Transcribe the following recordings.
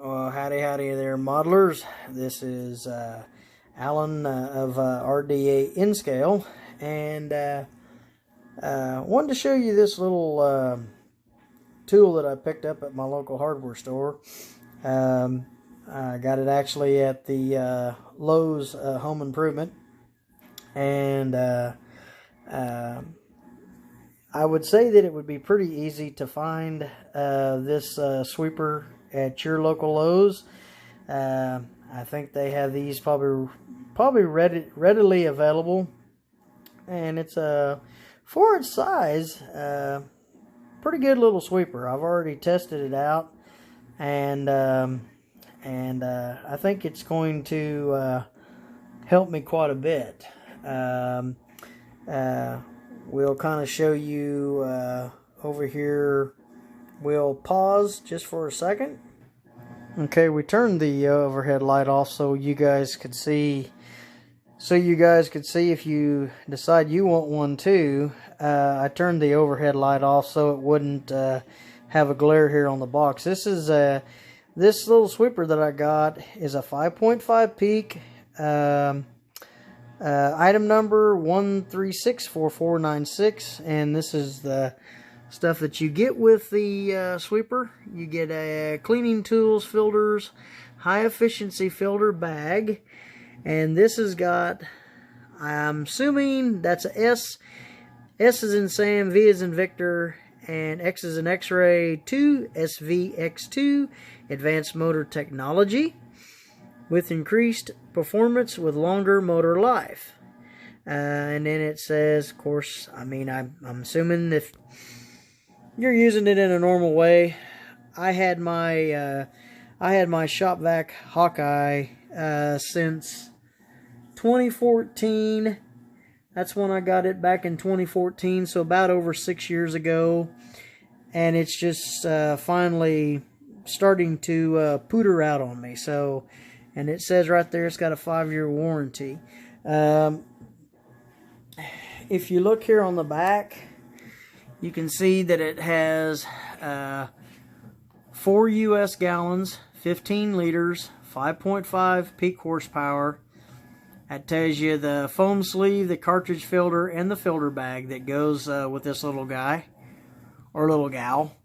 Howdy there, modelers. This is Alan of RDA N scale, and wanted to show you this little tool that I picked up at my local hardware store. I got it actually at the Lowe's Home Improvement, and I would say that it would be pretty easy to find this sweeper at your local Lowe's. I think they have these probably readily available, and it's a for its size, pretty good little sweeper. I've already tested it out, and I think it's going to help me quite a bit. We'll kind of show you over here. We'll pause just for a second. Okay, we turned the overhead light off so you guys could see. If you decide you want one too. I turned the overhead light off so it wouldn't have a glare here on the box. This is this little sweeper that I got is a 5.5 peak. Item number 1364496, and this is the stuff that you get with the sweeper. You get cleaning tools, filters, high efficiency filter bag, and this has got, I'm assuming that's a S. S is in Sam, V is in Victor, and X is in X-ray 2, SVX2, advanced motor technology with increased performance with longer motor life. And then it says, of course, I mean, I'm assuming if you're using it in a normal way. I had my shop vac Hawkeye since 2014. That's when I got it, back in 2014, so about over 6 years ago. And it's just finally starting to pooter out on me. So, and it says right there it's got a 5-year warranty. If you look here on the back, you can see that it has 4 US gallons, 15 liters, 5.5 peak horsepower. That tells you the foam sleeve, the cartridge filter, and the filter bag that goes with this little guy or little gal.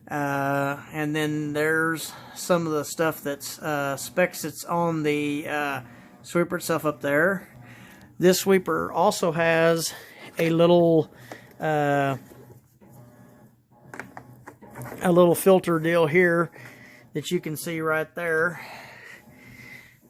And then there's some of the stuff that's specs that's on the sweeper itself up there. This sweeper also has a little filter deal here that you can see right there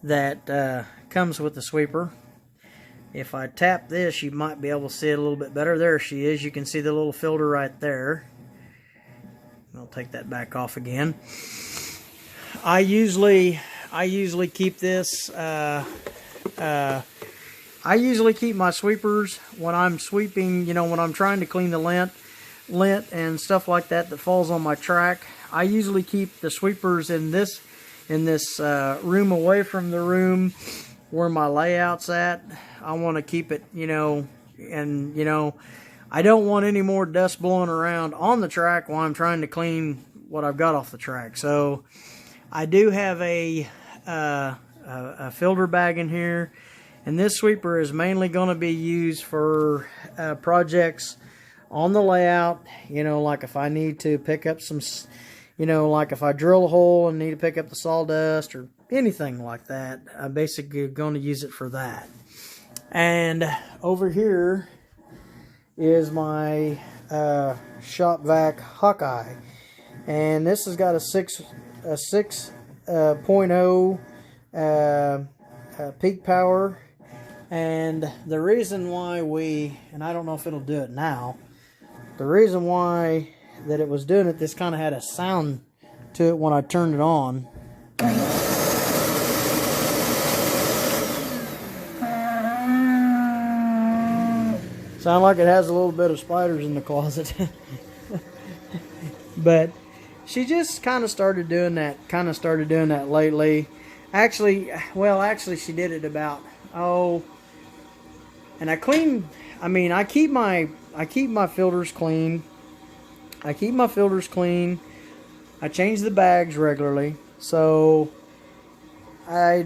that comes with the sweeper. If I tap this, you might be able to see it a little bit better. There she is. You can see the little filter right there. I'll take that back off again. I usually keep this. I usually keep my sweepers when I'm sweeping. You know, when I'm trying to clean the lint and stuff like that falls on my track. I usually keep the sweepers in this room away from the room where my layout's at. I want to keep it, you know, and you know, I don't want any more dust blowing around on the track while I'm trying to clean what I've got off the track. So I do have a filter bag in here, and this sweeper is mainly going to be used for projects on the layout. You know, like if I need to pick up some, you know, like if I drill a hole and need to pick up the sawdust or anything like that, I'm basically going to use it for that. And over here is my shop vac Hawkeye, and this has got a 6.0 peak power. And the reason why and I don't know if it'll do it now, the reason why that it was doing it, this kind of had a sound to it when I turned it on. Sound like it has a little bit of spiders in the closet. But she just kind of started doing that lately. Actually, she did it about, and I keep my filters clean. I change the bags regularly. So I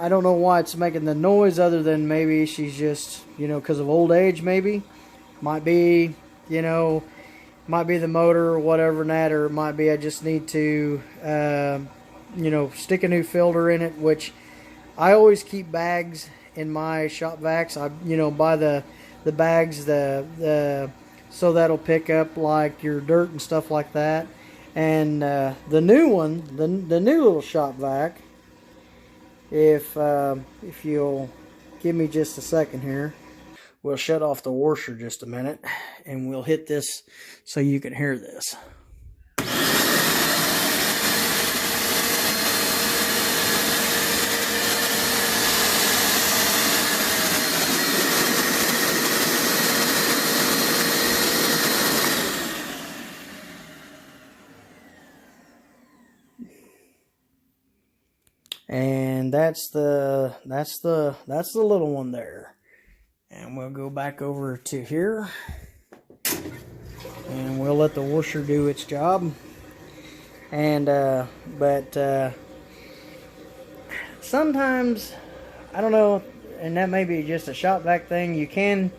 don't know why it's making the noise, other than maybe she's just, you know, because of old age, maybe. Might be, you know, might be the motor or whatever and that, or it might be I just need to, you know, stick a new filter in it, which I always keep bags in my shop vacs. I, you know, buy the bags, so that'll pick up like your dirt and stuff like that. And the new one, the new little shop vac, if you'll give me just a second here, we'll shut off the washer just a minute, and we'll hit this so you can hear this. And that's the little one there. And we'll go back over to here, and we'll let the washer do its job. And but sometimes, I don't know, and that may be just a shop vac thing, you can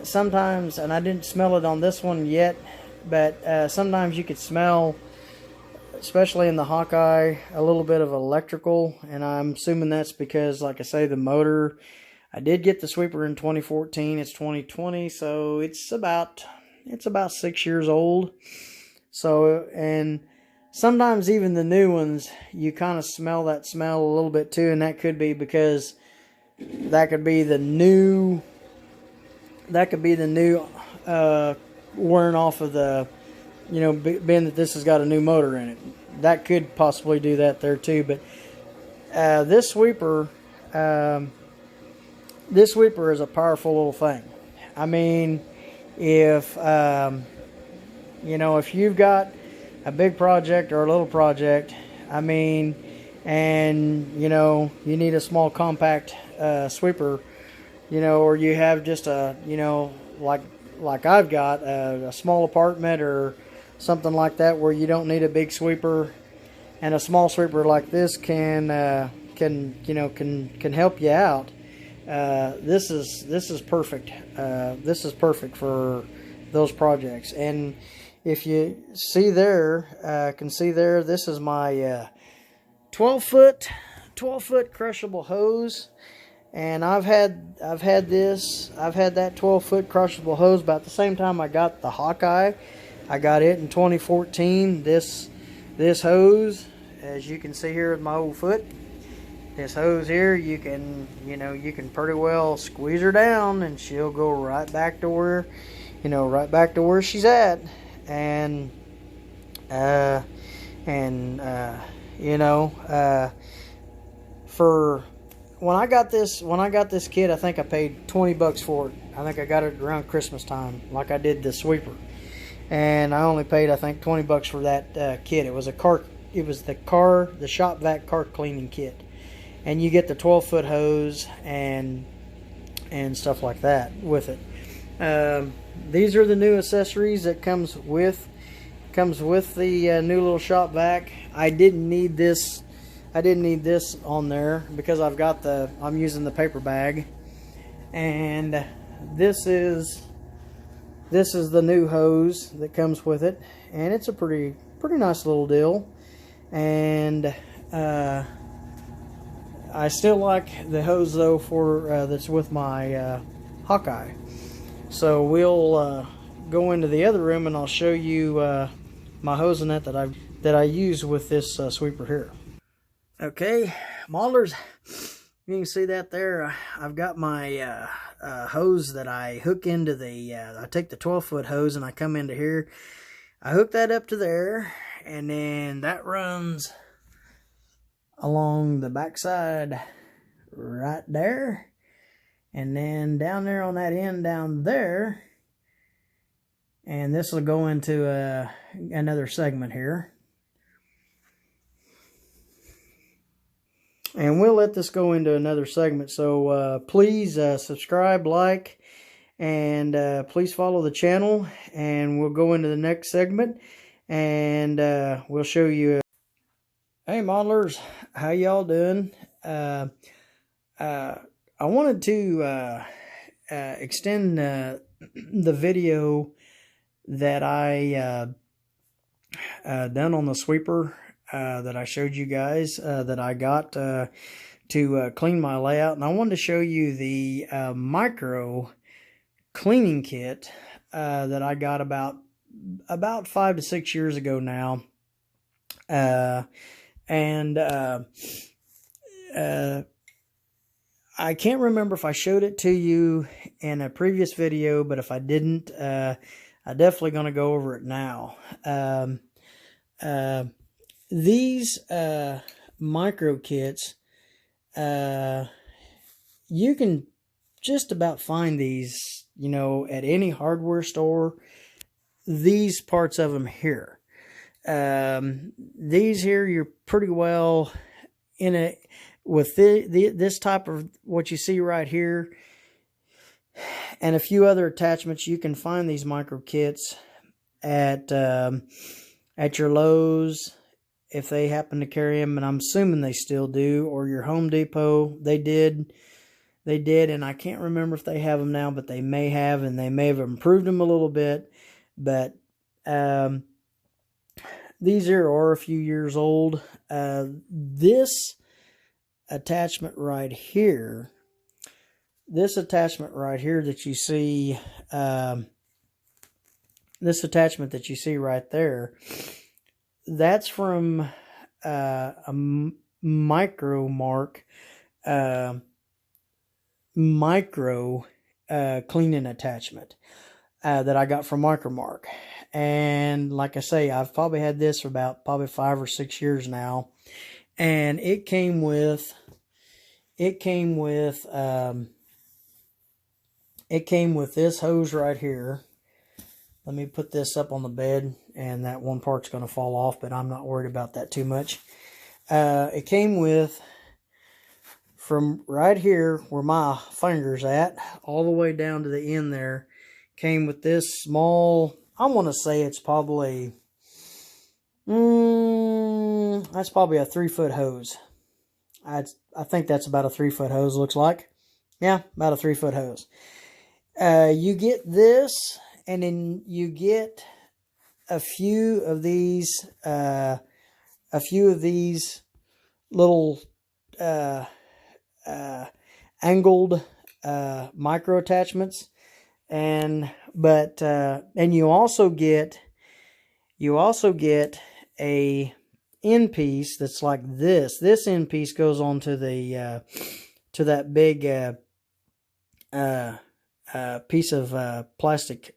sometimes, and I didn't smell it on this one yet, but sometimes you could smell, especially in the Hawkeye, a little bit of electrical. And I'm assuming that's because, like I say, the motor, I did get the sweeper in 2014, it's 2020, so it's about 6 years old. So, and sometimes even the new ones, you kind of smell that smell a little bit too, and that could be because that could be the new wearing off of the, you know, being that this has got a new motor in it. That could possibly do that there too. But this sweeper is a powerful little thing. I mean, if you know, if you've got a big project or a little project, I mean, and you know, you need a small compact sweeper, you know, or you have just a, you know, like I've got a small apartment or something like that, where you don't need a big sweeper, and a small sweeper like this can help you out. This is perfect. This is perfect for those projects. And if you see there, can see there, this is my 12 foot crushable hose. And I've had that 12 foot crushable hose about the same time I got the Hawkeye. I got it in 2014. This hose, as you can see here with my old foot, this hose here, you can pretty well squeeze her down, and she'll go right back to where, she's at. And for when I got this kit, I think I paid $20 for it. I think I got it around Christmas time, like I did the sweeper. And I only paid, I think, $20 for that kit. It was the shop vac car cleaning kit, and you get the 12-foot hose and stuff like that with it. These are the new accessories that comes with the new little shop vac. I didn't need this on there because I'm using the paper bag, and this is the new hose that comes with it, and it's a pretty nice little deal. And I still like the hose though for that's with my Hawkeye. So we'll go into the other room, and I'll show you my hose and that I use with this sweeper here. Okay, modelers, you can see that there. I've got my hose that I hook into I take the 12-foot hose and I come into here. I hook that up to there, and then that runs along the backside right there, and then down there on that end down there, and this will go into another segment here. And we'll let this go into another segment. So please subscribe, like, and please follow the channel. And we'll go into the next segment. and we'll show you. Hey modelers, how y'all doing? I wanted to extend the video that I done on the sweeper that I showed you guys that I got to clean my layout, and I wanted to show you the micro cleaning kit that I got about 5 to 6 years ago now, and I can't remember if I showed it to you in a previous video, but if I didn't, I'm definitely going to go over it now. These micro kits, you can just about find these, you know, at any hardware store. These parts of them here. These here, you're pretty well in a, with this type of what you see right here and a few other attachments. You can find these micro kits at your Lowe's if they happen to carry them, and I'm assuming they still do, or your Home Depot. They did, and I can't remember if they have them now, but they may have, and they may have improved them a little bit. But these here are a few years old. This attachment right here, that you see, this attachment that you see right there, that's from a micro cleaning attachment that I got from Micromark. And like I say, I've probably had this for about 5 or 6 years now, and it came with this hose right here. Let me put this up on the bed, and that one part's going to fall off, but I'm not worried about that too much. It came with, from right here where my finger's at, all the way down to the end there, came with this small, I want to say it's probably, that's probably a 3-foot hose. I think that's about a 3-foot hose, looks like. Yeah, about a 3-foot hose. You get this, and then you get a few of these little angled micro attachments, and you also get a end piece that's like this. This end piece goes on to the to that big piece of plastic,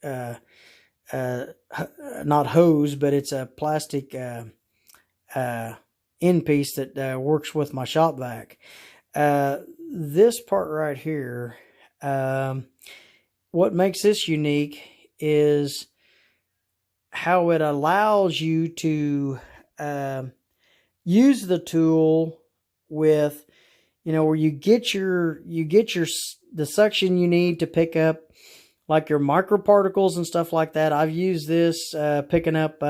not hose, but it's a plastic end piece that works with my shop vac. This part right here, what makes this unique is how it allows you to use the tool with, you know, where you get the suction you need to pick up like your microparticles and stuff like that. I've used this picking up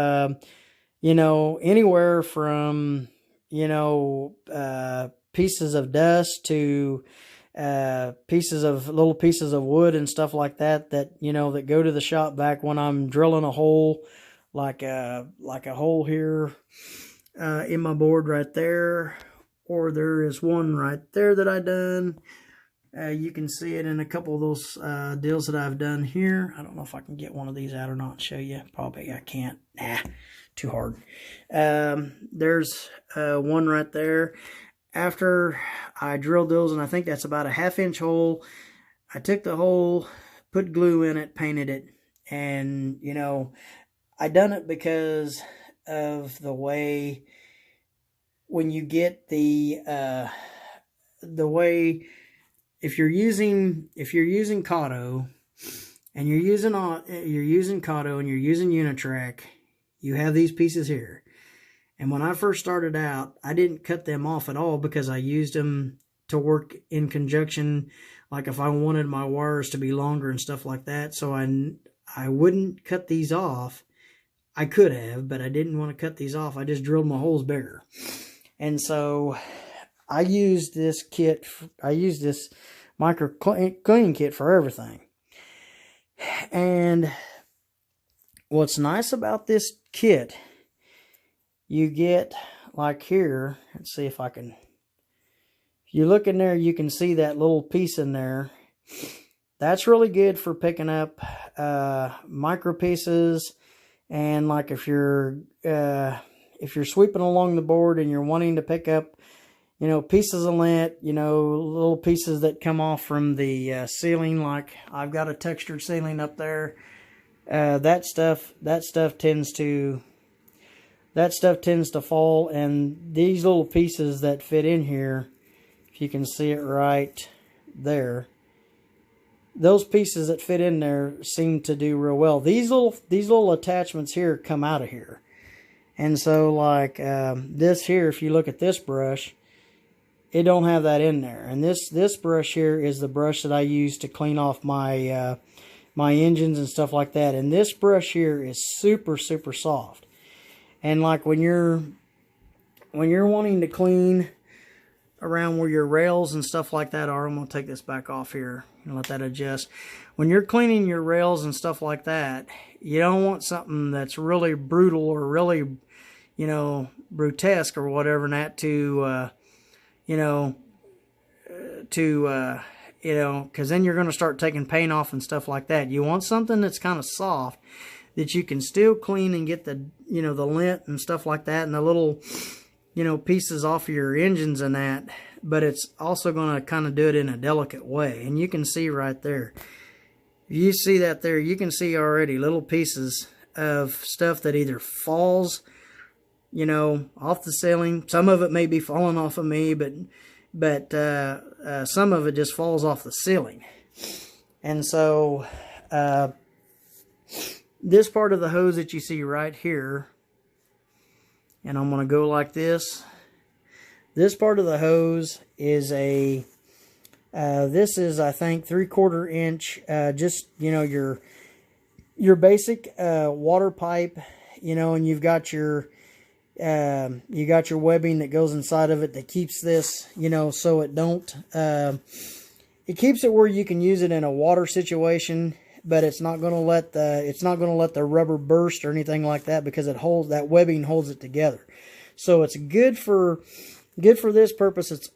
you know, anywhere from, you know, pieces of dust to little pieces of wood and stuff like that, you know, that go to the shop vac when I'm drilling a hole, like a hole here in my board right there, or there is one right there that I done. You can see it in a couple of those deals that I've done here. I don't know if I can get one of these out or not and show you. Probably I can't. Nah, too hard. There's one right there. After I drilled those, and I think that's about a 1/2-inch hole, I took the hole, put glue in it, painted it, and, you know, I done it because of the way when you get the way, if you're using Cotto and you're using Cotto and you're using Unitrack, you have these pieces here. And when I first started out, I didn't cut them off at all because I used them to work in conjunction, like if I wanted my wires to be longer and stuff like that. So I wouldn't cut these off I could have, but I didn't want to cut these off. I just drilled my holes bigger. And so I used this kit. I used this micro cleaning kit for everything. And what's nice about this kit, you get like here, let's see if I can, if you look in there, you can see that little piece in there. That's really good for picking up micro pieces. And like if you're sweeping along the board and you're wanting to pick up, you know, pieces of lint, you know, little pieces that come off from the ceiling, like I've got a textured ceiling up there. That stuff tends to fall, and these little pieces that fit in here, if you can see it right there, those pieces that fit in there seem to do real well. These little attachments here come out of here. And so like this here, if you look at this brush, it don't have that in there. And this brush here is the brush that I use to clean off my my engines and stuff like that. And this brush here is super, super soft. And like when you're wanting to clean around where your rails and stuff like that are, I'm going to take this back off here and let that adjust. When you're cleaning your rails and stuff like that, you don't want something that's really brutal or really, you know, grotesque or whatever, and that to, you know, because then you're going to start taking paint off and stuff like that. You want something that's kind of soft that you can still clean and get the, you know, the lint and stuff like that and the little, you know, pieces off of your engines and that, but it's also going to kind of do it in a delicate way. And you can see right there, if you see that there, you can see already little pieces of stuff that either falls, you know, off the ceiling. Some of it may be falling off of me, but some of it just falls off the ceiling. And so this part of the hose that you see right here, and I'm going to go like this. This part of the hose is a, this is, I think, 3/4 inch, just, you know, your basic water pipe, you know, and you've got your webbing that goes inside of it that keeps this, you know, so it don't, it keeps it where you can use it in a water situation, but it's not going to let the rubber burst or anything like that, because it holds, that webbing holds it together. So it's good for this purpose. It's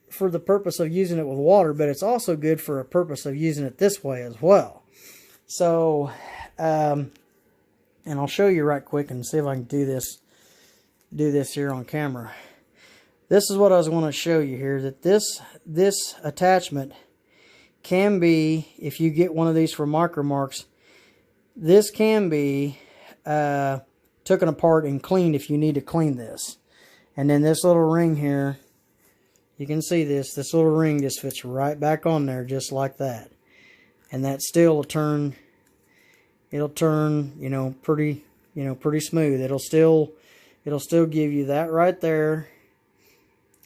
for the purpose of using it with water, but it's also good for a purpose of using it this way as well. So, and I'll show you right quick and see if I can do this here on camera. This is what I was going to show you here, that this attachment can be, if you get one of these for Micro Marks, this can be taken apart and cleaned if you need to clean this. And then this little ring here, you can see this little ring just fits right back on there just like that. And that still will turn, it'll turn, you know, pretty smooth. It'll still give you that right there,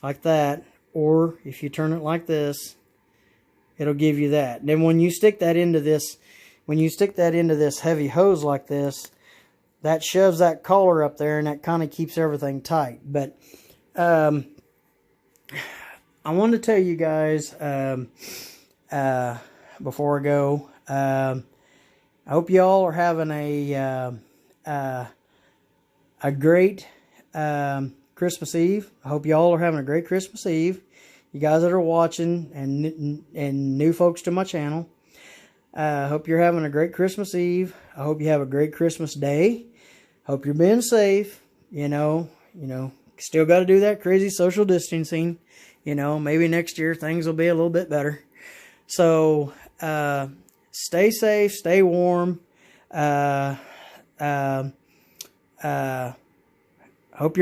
like that. Or if you turn it like this, it'll give you that. And then when you stick that into this, heavy hose like this, that shoves that collar up there, and that kind of keeps everything tight. But I wanted to tell you guys before I go, I hope you all are having a great Christmas Eve. I hope you all are having a great Christmas Eve. You guys that are watching and new folks to my channel, I hope you're having a great Christmas Eve. I hope you have a great Christmas Day. Hope you're being safe. You know, still got to do that crazy social distancing. You know, maybe next year things will be a little bit better. So, stay safe, stay warm. Hope you're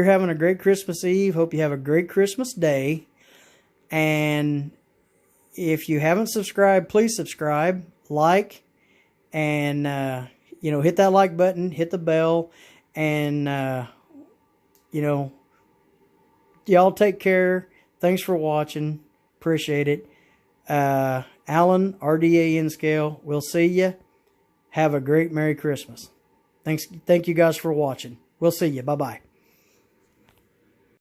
having a great Christmas Eve. Hope you have a great Christmas Day. And if you haven't subscribed, please subscribe, like, and, you know, hit that like button, hit the bell, and, you know, y'all take care. Thanks for watching. Appreciate it. Alan, RDA N scale. We'll see you. Have a great Merry Christmas. Thank you guys for watching. We'll see you. Bye-bye.